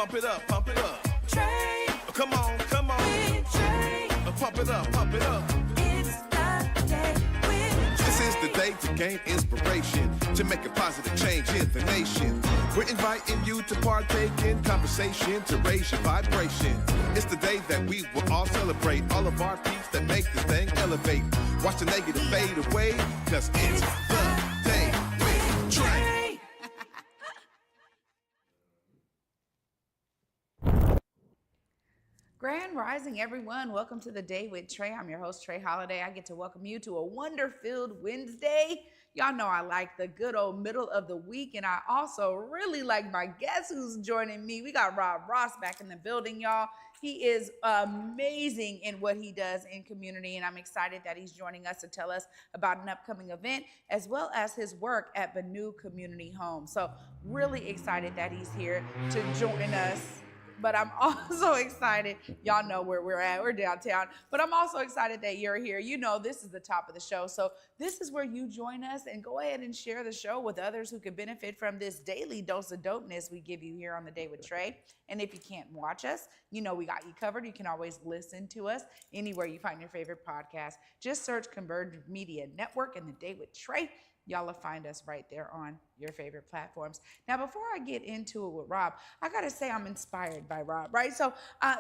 Pump it up, pump it up. Trae. Come on, come on. With Trae. Pump it up, pump it up. It's the day with Trae. This is the day to gain inspiration, to make a positive change in the nation. We're inviting you to partake in conversation, to raise your vibration. It's the day that we will all celebrate all of our peeps that make this thing elevate. Watch the negative fade away, cause it's the day with Trae. Grand Rising, everyone. Welcome to the Day with Trae. I'm your host, Trae Holiday. I get to welcome you to a wonder-filled Wednesday. Y'all know I like the good old middle of the week, and I also really like my guest who's joining me. We got Rob Ross back in the building, y'all. He is amazing in what he does in community, and I'm excited that he's joining us to tell us about an upcoming event, as well as his work at Benu Community Home. So really excited that he's here to join us. But I'm also excited, y'all know where we're at, we're downtown, but I'm also excited that you're here. You know this is the top of the show, so this is where you join us and go ahead and share the show with others who could benefit from this daily dose of dopeness we give you here on the Day with Trae. And if you can't watch us, you know we got you covered. You can always listen to us anywhere you find your favorite podcast. Just search Converge Media Network and the Day with Trae. Y'all will find us right there on your favorite platforms. Now, before I get into it with Rob, I got to say I'm inspired by Rob, right? So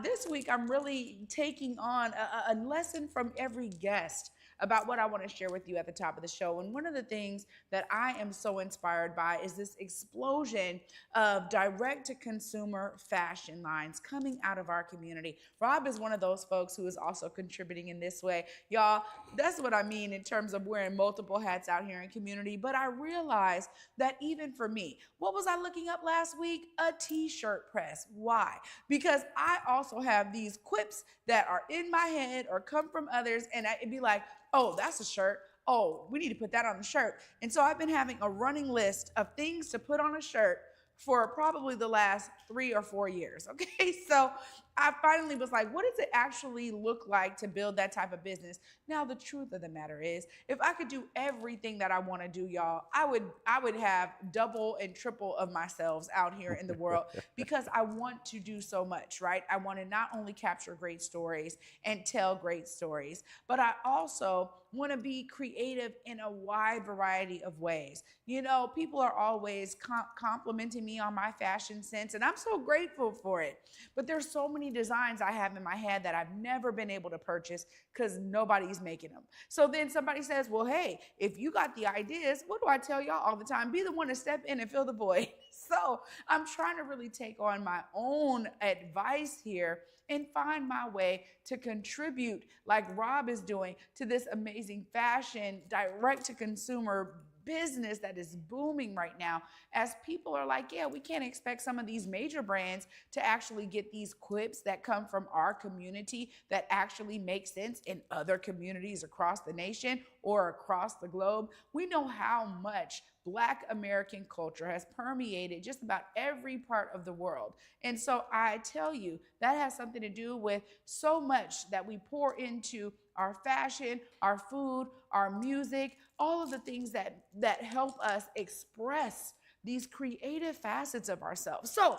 this week, I'm really taking on a lesson from every guest about what I want to share with you at the top of the show. And one of the things that I am so inspired by is this explosion of direct-to-consumer fashion lines coming out of our community. Rob is one of those folks who is also contributing in this way. Y'all, that's what I mean in terms of wearing multiple hats out here in community. But I realized that even for me, what was I looking up last week? A t-shirt press. Why? Because I also have these quips that are in my head or come from others, and it'd be like, oh, that's a shirt. Oh, we need to put that on a shirt. And so I've been having a running list of things to put on a shirt for probably the last 3 or 4 years, okay? So I finally was like, what does it actually look like to build that type of business? Now, the truth of the matter is, if I could do everything that I want to do, y'all, I would have double and triple of myself out here in the world because I want to do so much, right? I want to not only capture great stories and tell great stories, but I also want to be creative in a wide variety of ways. You know, people are always complimenting me on my fashion sense, and I'm so grateful for it. But there's so many designs I have in my head that I've never been able to purchase because nobody's making them. So then somebody says, well, hey, if you got the ideas, what do I tell y'all all the time? Be the one to step in and fill the void. So I'm trying to really take on my own advice here and find my way to contribute, like Rob is doing, to this amazing fashion direct-to-consumer business that is booming right now, as people are like, yeah, we can't expect some of these major brands to actually get these quips that come from our community that actually make sense in other communities across the nation or across the globe. We know how much Black American culture has permeated just about every part of the world. And so I tell you, that has something to do with so much that we pour into our fashion, our food, our music, all of the things that help us express these creative facets of ourselves. So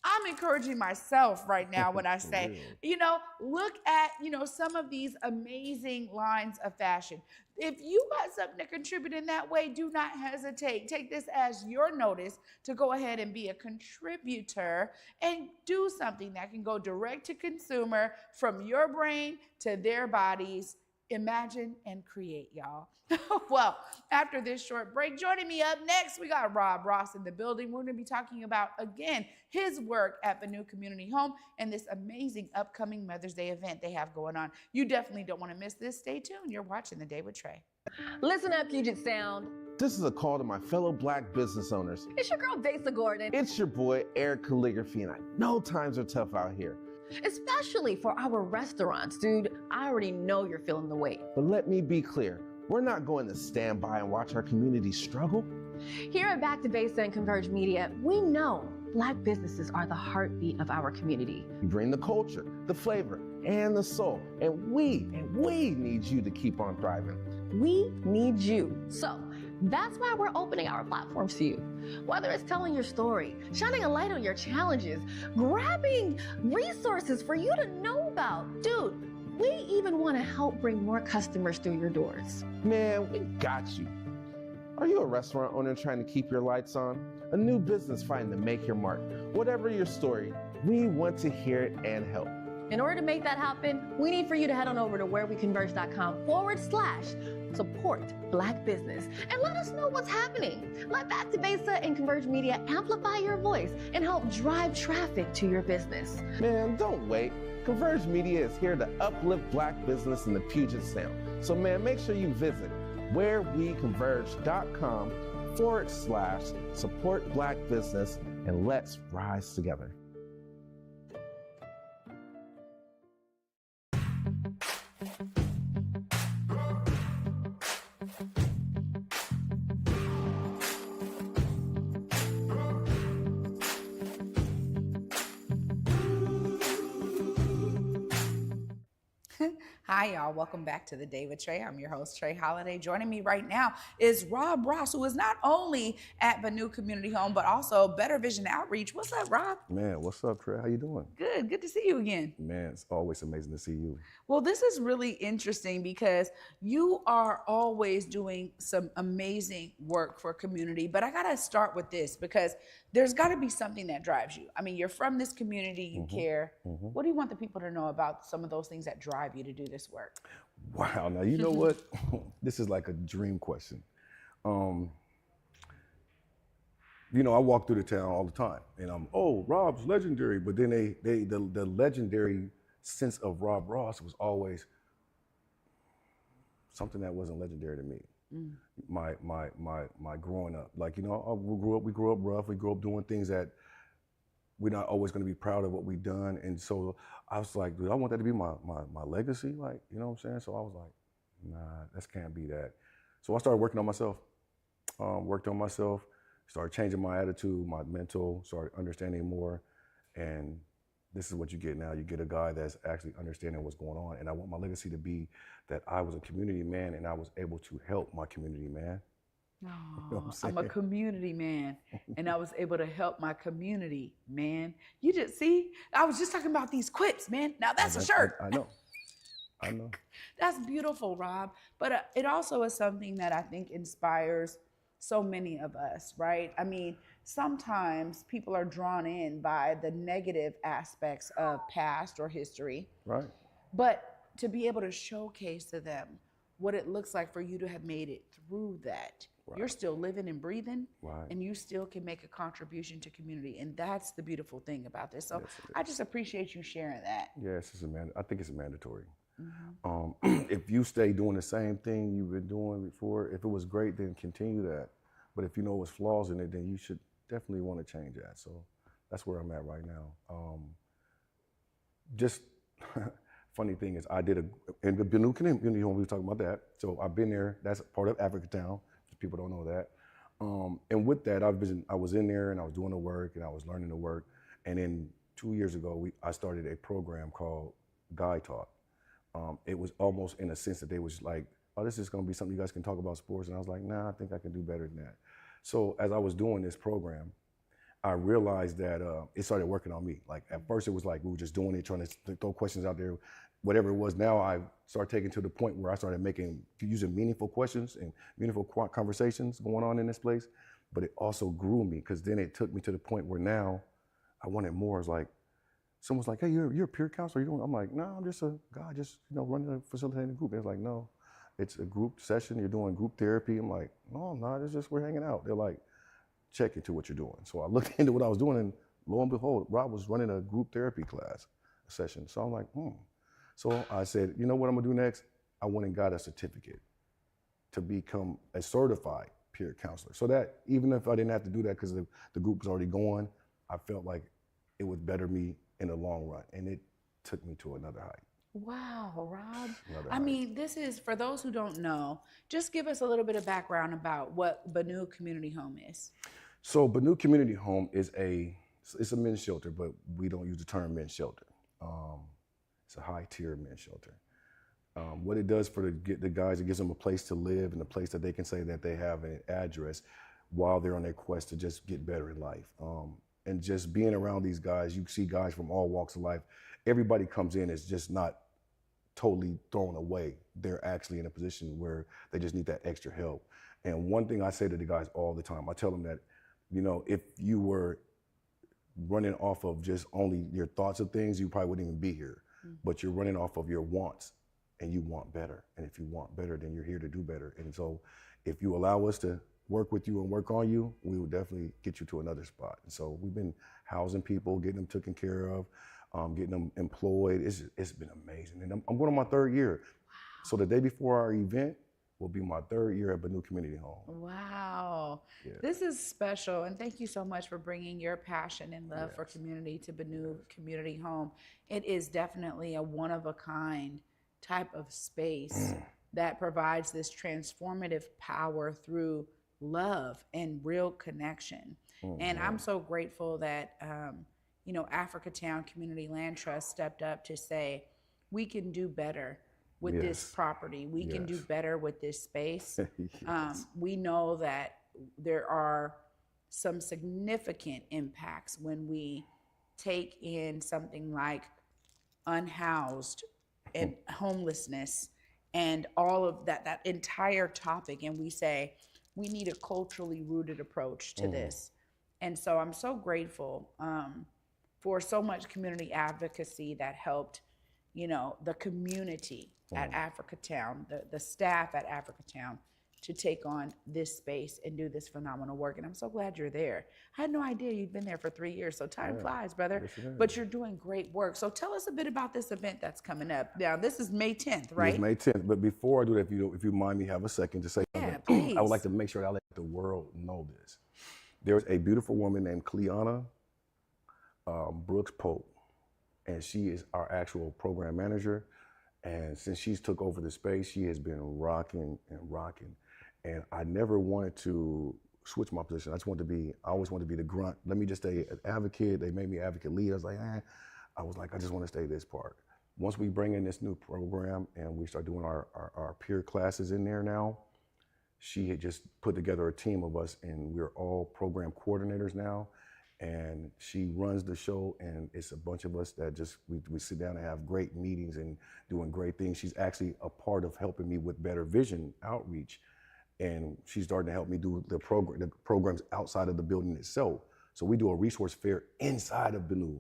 I'm encouraging myself right now when I say, look at, some of these amazing lines of fashion. If you got something to contribute in that way, do not hesitate. Take this as your notice to go ahead and be a contributor and do something that can go direct to consumer from your brain to their bodies. Imagine and create, y'all. Well, after this short break, joining me up next, we got Rob Ross in the building. We're going to be talking about, again, his work at Benu Community Home and this amazing upcoming Mother's Day event they have going on. You definitely don't want to miss this. Stay tuned. You're watching The Day with Trae. Listen up, Puget Sound. This is a call to my fellow Black business owners. It's your girl, Vasa Gordon. It's your boy, Eric Calligraphy, and I know times are tough out here. Especially for our restaurants, dude. I already know you're feeling the weight. But let me be clear. We're not going to stand by and watch our community struggle. Here at Back to Vasa and Converge Media, we know Black businesses are the heartbeat of our community. We bring the culture, the flavor, and the soul. And we need you to keep on thriving. We need you. So That's why we're opening our platforms to you. Whether it's telling your story, shining a light on your challenges, grabbing resources for you to know about. Dude, we even want to help bring more customers through your doors. Man, we got you. Are you a restaurant owner trying to keep your lights on? A new business fighting to make your mark? Whatever your story, we want to hear it and help. In order to make that happen, we need for you to head on over to whereweconverge.com/support Black business and let us know what's happening. Let Back to Besa and Converge Media amplify your voice and help drive traffic to your business. Man, don't wait. Converge Media is here to uplift Black business in the Puget Sound. So man, make sure you visit whereweconverge.com/support Black business and let's rise together. Hi, y'all. Welcome back to The Day with Trae. I'm your host, Trae Holiday. Joining me right now is Rob Ross, who is not only at Benu Community Home, but also Better Vision Outreach. What's up, Rob? Man, what's up, Trae? How you doing? Good. Good to see you again. Man, it's always amazing to see you. Well, this is really interesting because you are always doing some amazing work for community. But I got to start with this because there's got to be something that drives you. I mean, you're from this community, you care. What do you want the people to know about some of those things that drive you to do this work? Wow. Now, you know what? This is like a dream question. You know, I walk through the town all the time and Rob's legendary. But then the legendary sense of Rob Ross was always something that wasn't legendary to me. My growing up, like, you know, we grew up rough. We grew up doing things that we're not always going to be proud of what we've done. And so I was like, dude, I want that to be my legacy. Like, you know what I'm saying? So I was like, nah, this can't be that. So I started working on myself, started changing my attitude, my mental, started understanding more. And this is what you get now. You get a guy that's actually understanding what's going on. And I want my legacy to be that I was a community man and I was able to help my community man. Oh, You know what I'm I'm a saying? community man, and I was able to help my community, man. You just see, I was just talking about these quips, man. Now that's a shirt. I know. That's beautiful, Rob. But it also is something that I think inspires so many of us, right? I mean, sometimes people are drawn in by the negative aspects of past or history, Right. but to be able to showcase to them what it looks like for you to have made it through that. Right. You're still living and breathing, Right. and you still can make a contribution to community. And that's the beautiful thing about this. So Yes, it is. I just appreciate you sharing that. Yes, I think it's mandatory. If you stay doing the same thing you've been doing before, if it was great, then continue that. But if you know what's flaws in it, then you should definitely want to change that. So that's where I'm at right now. Just funny thing is, I did in the Benu Community Home, we were talking about that. So I've been there. That's part of Africa Town. People don't know that. And with that, I was in there and I was doing the work and I was learning the work. And then 2 years ago, I started a program called Guy Talk. It was almost in a sense that they was like, oh, this is going to be something you guys can talk about sports. And I was like, nah, I think I can do better than that. So as I was doing this program, I realized that it started working on me. Like at first it was like we were just doing it, trying to throw questions out there, whatever it was. Now I started taking to the point where I started using meaningful questions and meaningful conversations going on in this place. But it also grew me because then it took me to the point where now I wanted more. It's like, someone's like, hey, you're a peer counselor. I'm like, no, I'm just a guy, just running a facilitating a group. They're like, no, it's a group session. You're doing group therapy. I'm like, no, I'm not. It's just we're hanging out. They're like, check into what you're doing. So I looked into what I was doing, and lo and behold, Rob was running a group therapy class session. So I'm like, So I said, you know what I'm gonna do next? I went and got a certificate to become a certified peer counselor. So that even if I didn't have to do that because the group was already going, I felt like it would better me in the long run. And it took me to another height. Wow, Rob. Another I height. mean, this is, for those who don't know, just give us a little bit of background about what Benu Community Home is. So Benu Community Home is it's a men's shelter, but we don't use the term men's shelter. It's a high tier men's shelter. What it does for the guys, it gives them a place to live and a place that they can say that they have an address while they're on their quest to just get better in life. And just being around these guys, you see guys from all walks of life. Everybody comes in is just not totally thrown away. They're actually in a position where they just need that extra help. And one thing I say to the guys all the time, I tell them that, you know, if you were running off of just only your thoughts of things, you probably wouldn't even be here. But you're running off of your wants, and you want better. And if you want better, then you're here to do better. And so if you allow us to work with you and work on you, we will definitely get you to another spot. And so we've been housing people, getting them taken care of, getting them employed. It's been amazing. And I'm going on my 3rd year. So the day before our event will be my 3rd year at Benu Community Home. Wow. Yeah. This is special. And thank you so much for bringing your passion and love for community to Benu Community Home. It is definitely a one-of-a-kind type of space that provides this transformative power through love and real connection. And I'm so grateful that, you know, Africatown Community Land Trust stepped up to say, we can do better with this property. We can do better with this space. We know that there are some significant impacts when we take in something like unhoused and homelessness and all of that entire topic, and we say we need a culturally rooted approach to this. And so I'm so grateful for so much community advocacy that helped, you know, the community at Africatown, the staff at Africatown, to take on this space and do this phenomenal work. And I'm so glad you're there. I had no idea you'd been there for 3 years. So time flies, brother. Yes, it is. But you're doing great work. So tell us a bit about this event that's coming up. Now, this is May 10th, right? It's May 10th. But before I do that, if you mind me, have a second to say Yeah, something. please. I would like to make sure that I let the world know this. There's a beautiful woman named Cleanna Brooks Pope, and she is our actual program manager. And since she's took over the space, she has been rocking and rocking. And I never wanted to switch my position. I always wanted to be the grunt. Let me just stay an advocate. They made me advocate lead. I was like, I just want to stay this part. Once we bring in this new program and we start doing our peer classes in there now, she had just put together a team of us, and we're all program coordinators now. And she runs the show, and it's a bunch of us that just, we sit down and have great meetings and doing great things. She's actually a part of helping me with Better Vision outreach. And she's starting to help me do the programs outside of the building itself. So we do a resource fair inside of Benu.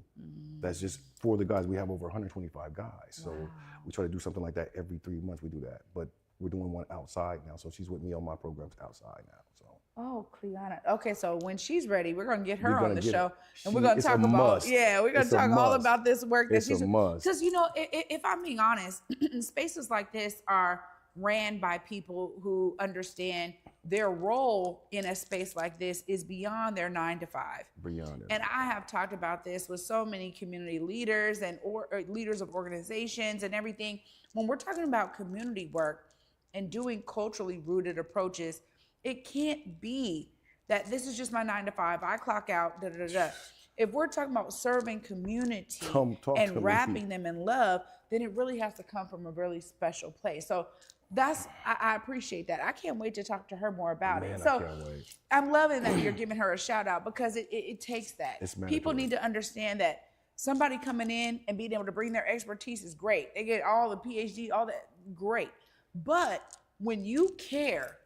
That's just for the guys. We have over 125 guys. So we try to do something like that every 3 months. We do that. But we're doing one outside now. So she's with me on my programs outside now. So. Oh, Cleanna. Okay, so when she's ready, we're gonna get her on the get show, it. and we're gonna It's talk a about must. we're gonna It's a talk all must. about this work that It's a she's must. because, you know, if I'm being honest, spaces like this are ran by people who understand their role in a space like this is beyond their 9 to 5. Beyond it. And I have talked about this with so many community leaders and or leaders of organizations and everything. When we're talking about community work and doing culturally rooted approaches, it can't be that this is just my 9 to 5. I clock out. Da, da, da, da. If we're talking about serving community Talk to and me. wrapping them in love, then it really has to come from a really special place. So I appreciate that. I can't wait to talk to her more about Man, it. I So can't wait. I'm loving that you're giving her a shout out, because it takes that. It's People mandatory. need to understand that somebody coming in and being able to bring their expertise is great. They get all the PhD, all that, great. But when you care,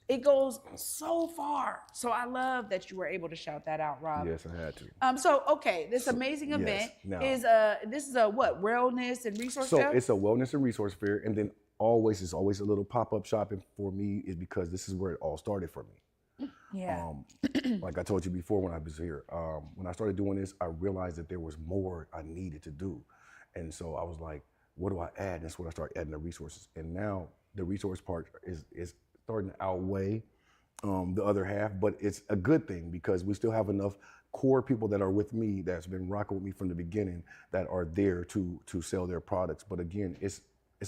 it goes so far. So I love that you were able to shout that out, Rob. Yes, I had to. So okay, this amazing yes, event now- is this is a what, wellness and resource So fair? it's a wellness and resource fair, and then it's always a little pop-up shopping for me, is because this is where it all started for me. Yeah. Like I told you before when I was here, when I started doing this, I realized that there was more I needed to do. And so I was like, what do I add? And that's when I started adding the resources. And now the resource part is starting to outweigh the other half, but it's a good thing because we still have enough core people that are with me, that's been rocking with me from the beginning, that are there to sell their products. But again, it's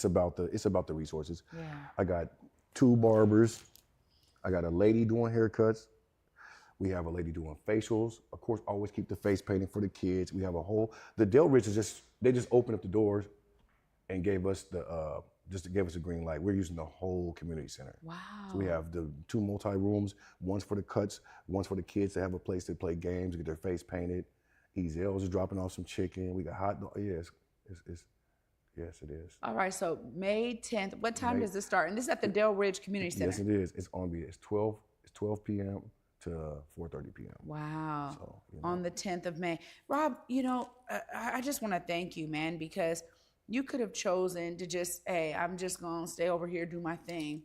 about the resources. Yeah. I got 2 barbers. I got a lady doing haircuts. We have a lady doing facials. Of course, always keep the face painting for the kids. We have the Del Ridge they just opened up the doors and gave us just gave us a green light. We're using the whole community center. Wow. So we have the 2 multi-rooms, one's for the cuts, one's for the kids to have a place to play games, get their face painted. Ezel's is dropping off some chicken. We got hot dog. Yes, yes, it is. All right, so May 10th. What time May- does this start? And this is at the Del Ridge Community Center. Yes, it is. It's 12 p.m. to 4:30 p.m. Wow. So, On the 10th of May. Rob, I just want to thank you, man, because you could have chosen to just, hey, I'm just going to stay over here, do my thing.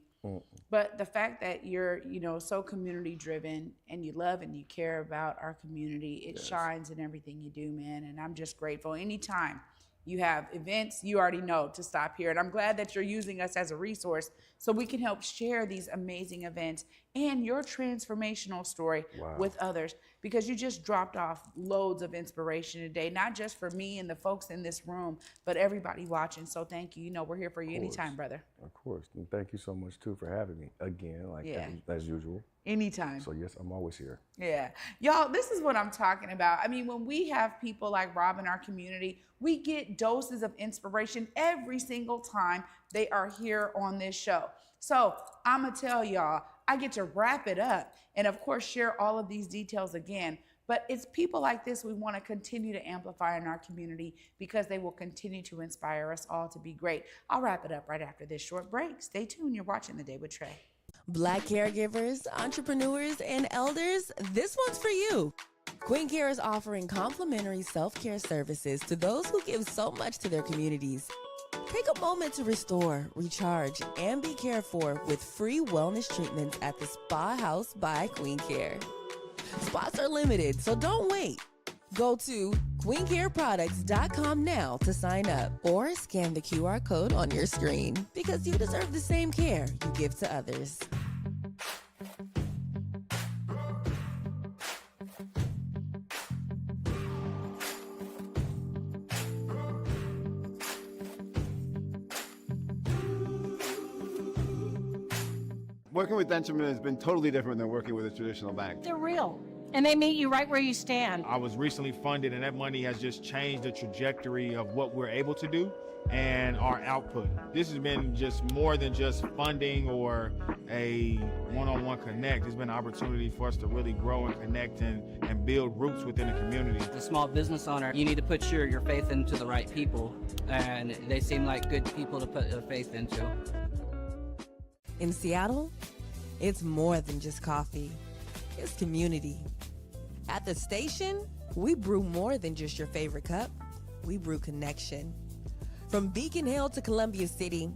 But the fact that you're, so community driven and you love and you care about our community, it shines in everything you do, man. And I'm just grateful. Anytime you have events, you already know to stop here. And I'm glad that you're using us as a resource so we can help share these amazing events and your transformational story with others, because you just dropped off loads of inspiration today, not just for me and the folks in this room, but everybody watching. So thank you. We're here for you anytime, brother. Of course. And thank you so much, too, for having me again, as usual. Anytime. So, yes, I'm always here. Yeah. Y'all, this is what I'm talking about. I mean, when we have people like Rob in our community, we get doses of inspiration every single time they are here on this show. So I'm going to tell y'all, I get to wrap it up and, of course, share all of these details again. But it's people like this we want to continue to amplify in our community because they will continue to inspire us all to be great. I'll wrap it up right after this short break. Stay tuned. You're watching The Day with Trae. Black caregivers, entrepreneurs, and elders, this one's for you. Queen Care is offering complimentary self-care services to those who give so much to their communities. Take a moment to restore, recharge, and be cared for with free wellness treatments at the Spa House by Queen Care. Spots are limited, so don't wait. Go to queencareproducts.com now to sign up or scan the QR code on your screen because you deserve the same care you give to others. Working with Dentalman has been totally different than working with a traditional bank. They're real, and they meet you right where you stand. I was recently funded, and that money has just changed the trajectory of what we're able to do and our output. This has been just more than just funding or a one-on-one connect. It's been an opportunity for us to really grow and connect and build roots within the community. As a small business owner, you need to put your faith into the right people, and they seem like good people to put their faith into. In Seattle, it's more than just coffee. It's community. At the station, we brew more than just your favorite cup. We brew connection. From Beacon Hill to Columbia City,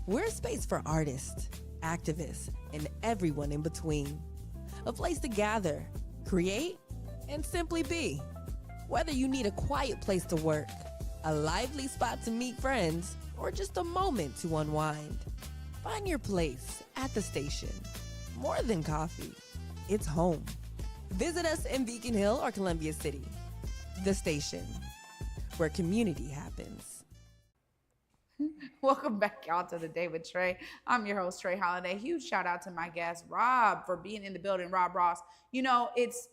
we're a space for artists, activists, and everyone in between. A place to gather, create, and simply be. Whether you need a quiet place to work, a lively spot to meet friends, or just a moment to unwind, find your place at the station. More than coffee, it's home. Visit us in Beacon Hill or Columbia City. The station, where community happens. Welcome back, y'all, to The Day with Trae. I'm your host, Trae Holiday. Huge shout out to my guest, Rob, for being in the building. Rob Ross. It's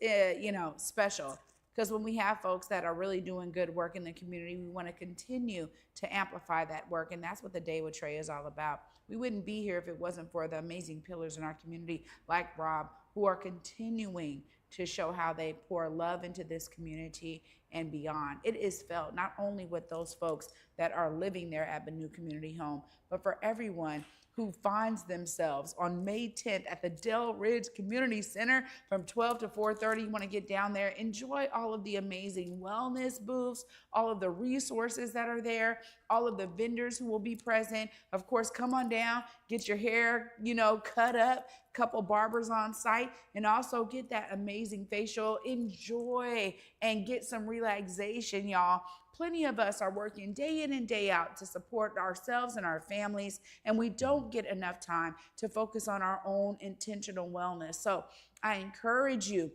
special because when we have folks that are really doing good work in the community, we want to continue to amplify that work, and that's what The Day with Trae is all about. We wouldn't be here if it wasn't for the amazing pillars in our community like Rob, who are continuing to show how they pour love into this community and beyond. It is felt not only with those folks that are living there at Benu Community Home, but for everyone who finds themselves on May 10th at the Del Ridge Community Center from 12 to 4:30. You want to get down there, enjoy all of the amazing wellness booths, all of the resources that are there, all of the vendors who will be present. Of course, come on down, get your hair, cut up, couple barbers on site, and also get that amazing facial. Enjoy and get some relaxation, y'all. Plenty of us are working day in and day out to support ourselves and our families, and we don't get enough time to focus on our own intentional wellness. So I encourage you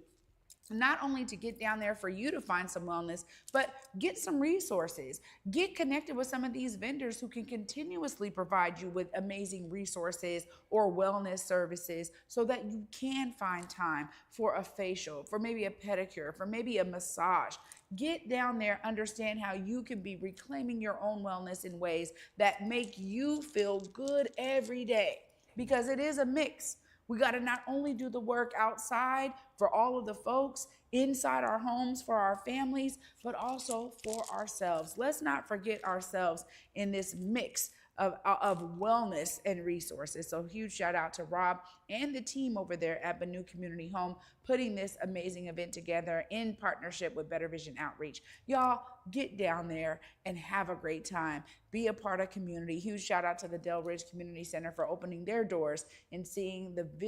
not only to get down there for you to find some wellness, but get some resources. Get connected with some of these vendors who can continuously provide you with amazing resources or wellness services so that you can find time for a facial, for maybe a pedicure, for maybe a massage. Get down there, understand how you can be reclaiming your own wellness in ways that make you feel good every day, because it is a mix. We got to not only do the work outside for all of the folks, inside our homes for our families, but also for ourselves. Let's not forget ourselves in this mix of wellness and resources. So huge shout out to Rob and the team over there at Benu Community Home, putting this amazing event together in partnership with Better Vision Outreach. Y'all get down there and have a great time. Be a part of community. Huge shout out to the Del Ridge Community Center for opening their doors and seeing the vision